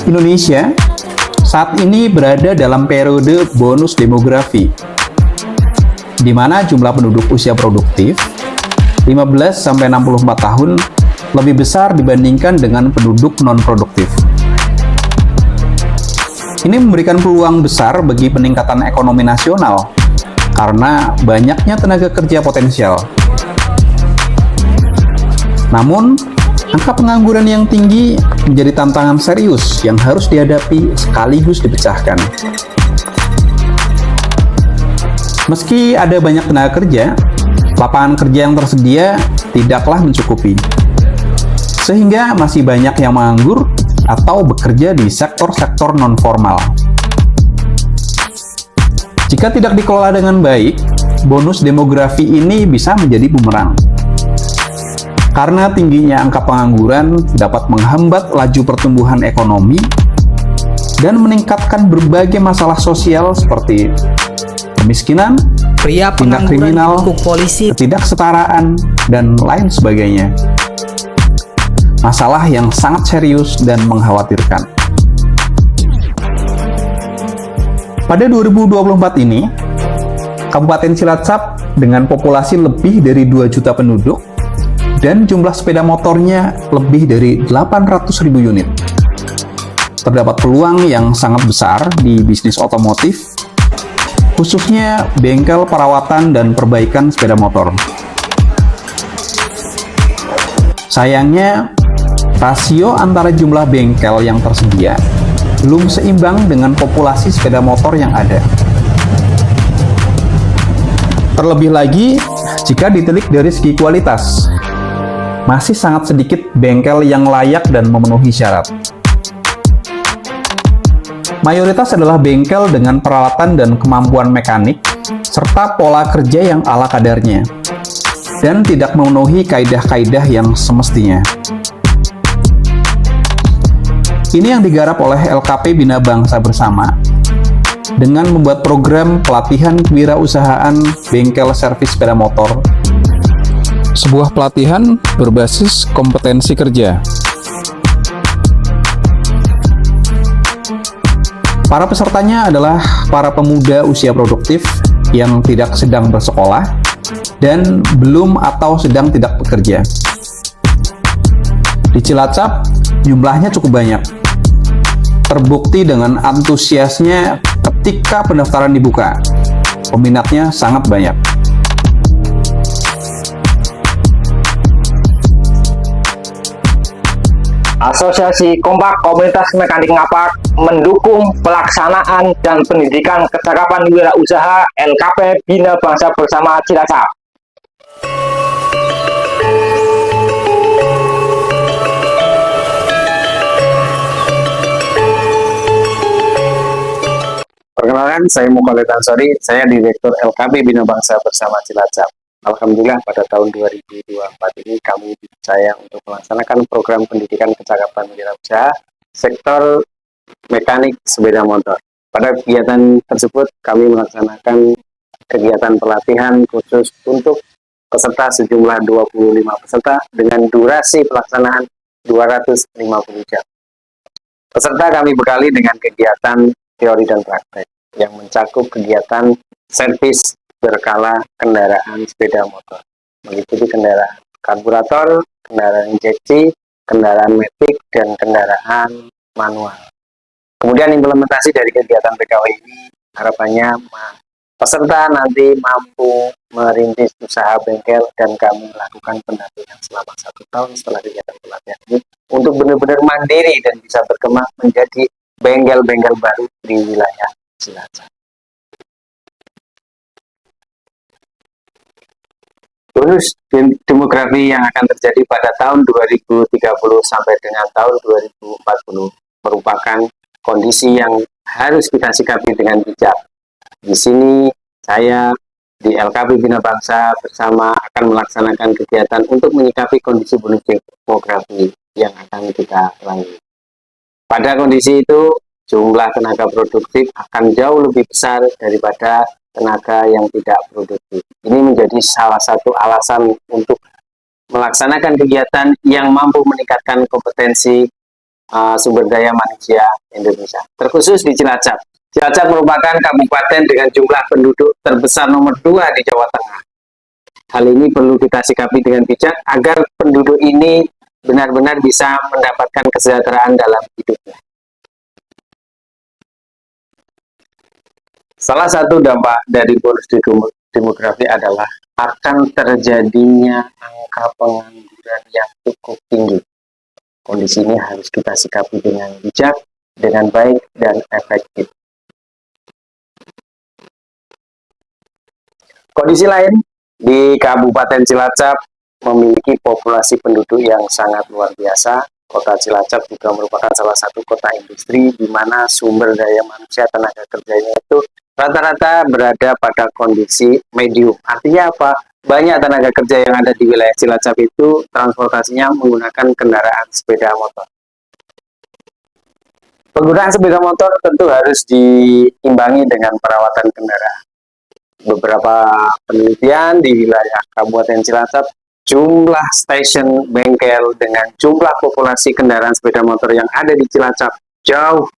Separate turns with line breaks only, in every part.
Indonesia saat ini berada dalam periode bonus demografi, di mana jumlah penduduk usia produktif 15-64 tahun lebih besar dibandingkan dengan penduduk non-produktif. Ini memberikan peluang besar bagi peningkatan ekonomi nasional karena banyaknya tenaga kerja potensial. Namun, angka pengangguran yang tinggi menjadi tantangan serius yang harus dihadapi sekaligus dipecahkan. Meski ada banyak tenaga kerja, lapangan kerja yang tersedia tidaklah mencukupi. Sehingga masih banyak yang menganggur atau bekerja di sektor-sektor non-formal. Jika tidak dikelola dengan baik, bonus demografi ini bisa menjadi bumerang. Karena tingginya angka pengangguran dapat menghambat laju pertumbuhan ekonomi dan meningkatkan berbagai masalah sosial seperti kemiskinan, tindak kriminal, ketidaksetaraan, dan lain sebagainya. Masalah yang sangat serius dan mengkhawatirkan. Pada 2024 ini, Kabupaten Cilacap dengan populasi lebih dari 2 juta penduduk dan jumlah sepeda motornya lebih dari 800.000 unit. Terdapat peluang yang sangat besar di bisnis otomotif, khususnya bengkel perawatan dan perbaikan sepeda motor. Sayangnya, rasio antara jumlah bengkel yang tersedia belum seimbang dengan populasi sepeda motor yang ada. Terlebih lagi, jika ditilik dari segi kualitas, masih sangat sedikit bengkel yang layak dan memenuhi syarat. Mayoritas adalah bengkel dengan peralatan dan kemampuan mekanik, serta pola kerja yang ala kadarnya, dan tidak memenuhi kaidah-kaidah yang semestinya. Ini yang digarap oleh LKP Bina Bangsa Bersama, dengan membuat program pelatihan kewirausahaan bengkel servis sepeda motor, sebuah pelatihan berbasis kompetensi kerja. Para pesertanya adalah para pemuda usia produktif yang tidak sedang bersekolah dan belum atau sedang tidak bekerja. Di Cilacap, jumlahnya cukup banyak. Terbukti dengan antusiasnya ketika pendaftaran dibuka. Peminatnya sangat banyak.
Asosiasi Kompak Komunitas Mekanik Ngapak mendukung pelaksanaan dan pendidikan kecakapan wirausaha LKP Bina Bangsa Bersama Cilacap.
Perkenalkan, saya Mukhalid Ansori, saya Direktur LKP Bina Bangsa Bersama Cilacap. Alhamdulillah pada tahun 2024 ini kami dipercaya untuk melaksanakan program pendidikan kecakapan wirausaha sektor mekanik sepeda motor. Pada kegiatan tersebut kami melaksanakan kegiatan pelatihan khusus untuk peserta sejumlah 25 peserta dengan durasi pelaksanaan 250 jam. Peserta kami bekali dengan kegiatan teori dan praktek yang mencakup kegiatan servis berkala kendaraan sepeda motor, meliputi kendaraan karburator, kendaraan injeksi, kendaraan metik, dan kendaraan manual. Kemudian implementasi dari kegiatan PKW ini harapannya peserta nanti mampu merintis usaha bengkel dan kami melakukan pendampingan selama 1 tahun setelah kegiatan pelatihan ini untuk benar-benar mandiri dan bisa berkembang menjadi bengkel-bengkel baru di wilayah Cilacap. Bonus demografi yang akan terjadi pada tahun 2030 sampai dengan tahun 2040 merupakan kondisi yang harus kita sikapi dengan bijak. Di sini saya di LKP Bina Bangsa Bersama akan melaksanakan kegiatan untuk menyikapi kondisi bonus demografi yang akan kita lalui. Pada kondisi itu, jumlah tenaga produktif akan jauh lebih besar daripada tenaga yang tidak produktif. Ini menjadi salah satu alasan untuk melaksanakan kegiatan yang mampu meningkatkan kompetensi sumber daya manusia Indonesia, terkhusus di Cilacap. Cilacap merupakan kabupaten dengan jumlah penduduk terbesar nomor 2 di Jawa Tengah. Hal ini perlu kita sikapi dengan bijak agar penduduk ini benar-benar bisa mendapatkan kesejahteraan dalam hidupnya. Salah satu dampak dari bonus demografi adalah akan terjadinya angka pengangguran yang cukup tinggi. Kondisi ini harus kita sikapi dengan bijak, dengan baik, dan efektif. Kondisi lain, di Kabupaten Cilacap memiliki populasi penduduk yang sangat luar biasa. Kota Cilacap juga merupakan salah satu kota industri di mana sumber daya manusia tenaga kerjanya itu rata-rata berada pada kondisi medium. Artinya apa? Banyak tenaga kerja yang ada di wilayah Cilacap itu transportasinya menggunakan kendaraan sepeda motor. Penggunaan sepeda motor tentu harus diimbangi dengan perawatan kendaraan. Beberapa penelitian di wilayah Kabupaten Cilacap, jumlah stasiun bengkel dengan jumlah populasi kendaraan sepeda motor yang ada di Cilacap jauh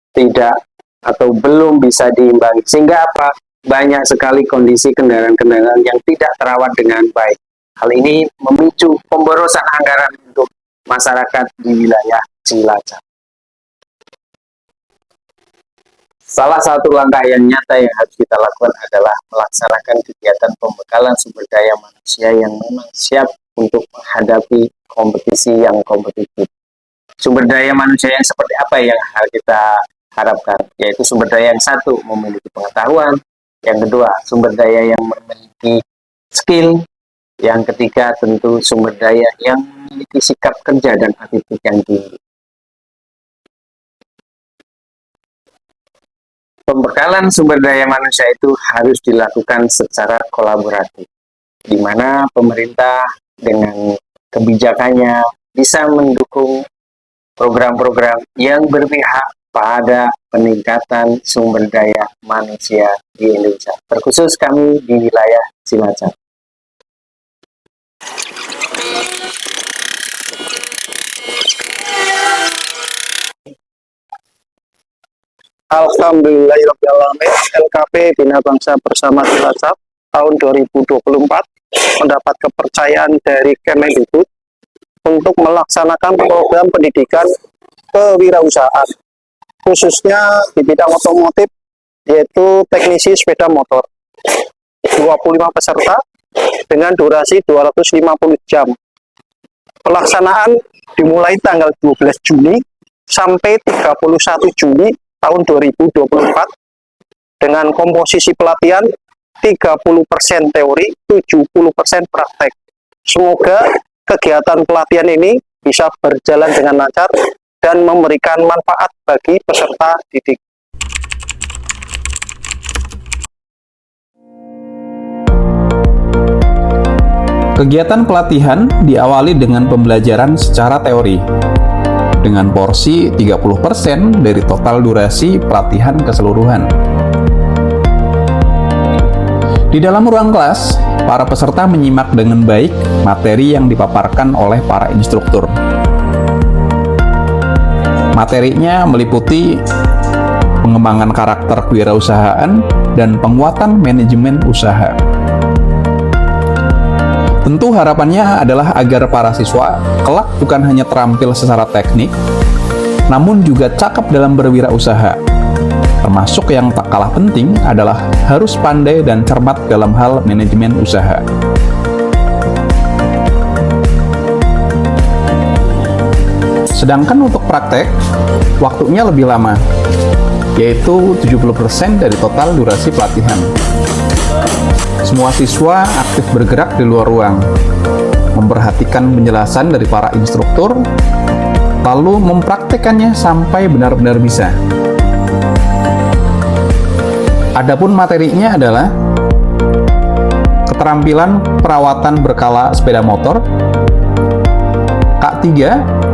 tidak atau belum bisa diimbangi. Sehingga apa? Banyak sekali kondisi kendaraan-kendaraan yang tidak terawat dengan baik. Hal ini memicu pemborosan anggaran untuk masyarakat di wilayah Cilacap. Salah satu langkah yang nyata yang harus kita lakukan adalah melaksanakan kegiatan pembekalan sumber daya manusia yang memang siap untuk menghadapi kompetisi yang kompetitif. Sumber daya manusia yang seperti apa yang harus kita harapkan? Yaitu sumber daya yang satu, memiliki pengetahuan. Yang kedua, sumber daya yang memiliki skill. Yang ketiga, tentu sumber daya yang memiliki sikap kerja dan attitude yang tinggi. Pembekalan sumber daya manusia itu harus dilakukan secara kolaboratif, di mana pemerintah dengan kebijakannya bisa mendukung program-program yang berpihak pada peningkatan sumber daya manusia di Indonesia, terkhusus kami di wilayah Cilacap.
Alhamdulillahirrahmanirrahim. LKP Bina Bangsa Bersama Cilacap tahun 2024 mendapat kepercayaan dari Kemendikbud untuk melaksanakan program pendidikan kewirausahaan, khususnya di bidang otomotif, yaitu teknisi sepeda motor. 25 peserta dengan durasi 250 jam. Pelaksanaan dimulai tanggal 12 Juni sampai 31 Juli tahun 2024 dengan komposisi pelatihan 30% teori, 70% praktek. Semoga kegiatan pelatihan ini bisa berjalan dengan lancar dan memberikan manfaat bagi peserta didik.
Kegiatan pelatihan diawali dengan pembelajaran secara teori dengan porsi 30% dari total durasi pelatihan keseluruhan. Di dalam ruang kelas, para peserta menyimak dengan baik materi yang dipaparkan oleh para instruktur. Materinya meliputi pengembangan karakter kewirausahaan dan penguatan manajemen usaha. Tentu harapannya adalah agar para siswa kelak bukan hanya terampil secara teknik, namun juga cakap dalam berwirausaha. Termasuk yang tak kalah penting adalah harus pandai dan cermat dalam hal manajemen usaha. Sedangkan untuk praktek, waktunya lebih lama, yaitu 70% dari total durasi pelatihan. Semua siswa aktif bergerak di luar ruang, memperhatikan penjelasan dari para instruktur, lalu mempraktekannya sampai benar-benar bisa. Adapun materinya adalah keterampilan perawatan berkala sepeda motor, K3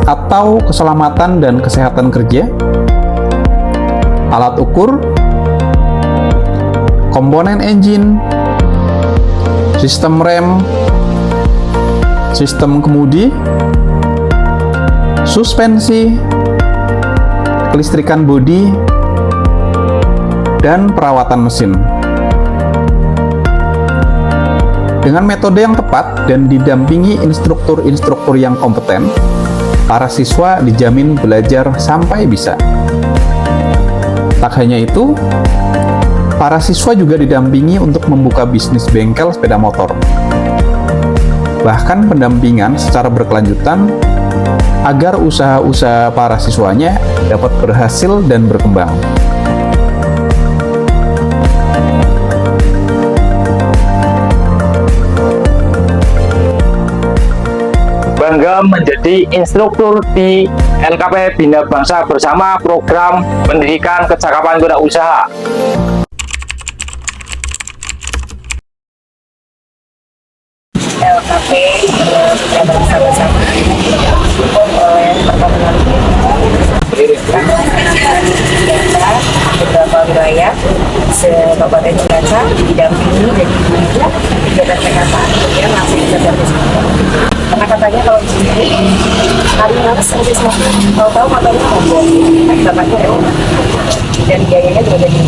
atau keselamatan dan kesehatan kerja, alat ukur, komponen engine, sistem rem, sistem kemudi, suspensi, kelistrikan bodi, dan perawatan mesin. Dengan metode yang tepat dan didampingi instruktur-instruktur yang kompeten, para siswa dijamin belajar sampai bisa. Tak hanya itu, para siswa juga didampingi untuk membuka bisnis bengkel sepeda motor. Bahkan pendampingan secara berkelanjutan agar usaha-usaha para siswanya dapat berhasil dan berkembang.
Bangga menjadi instruktur di LKP Bina Bangsa Bersama program pendidikan kecakapan wirausaha.
LKP Bina Bangsa Bersama yang pertama beberapa wilayah Kabupaten Cilacap didampingi dari kegiatan PKK yang langsung belajar di sini. Karena katanya kalau di sini hari harus nanti semua tahu-tahu matanya mau bapaknya dan biayanya juga jadi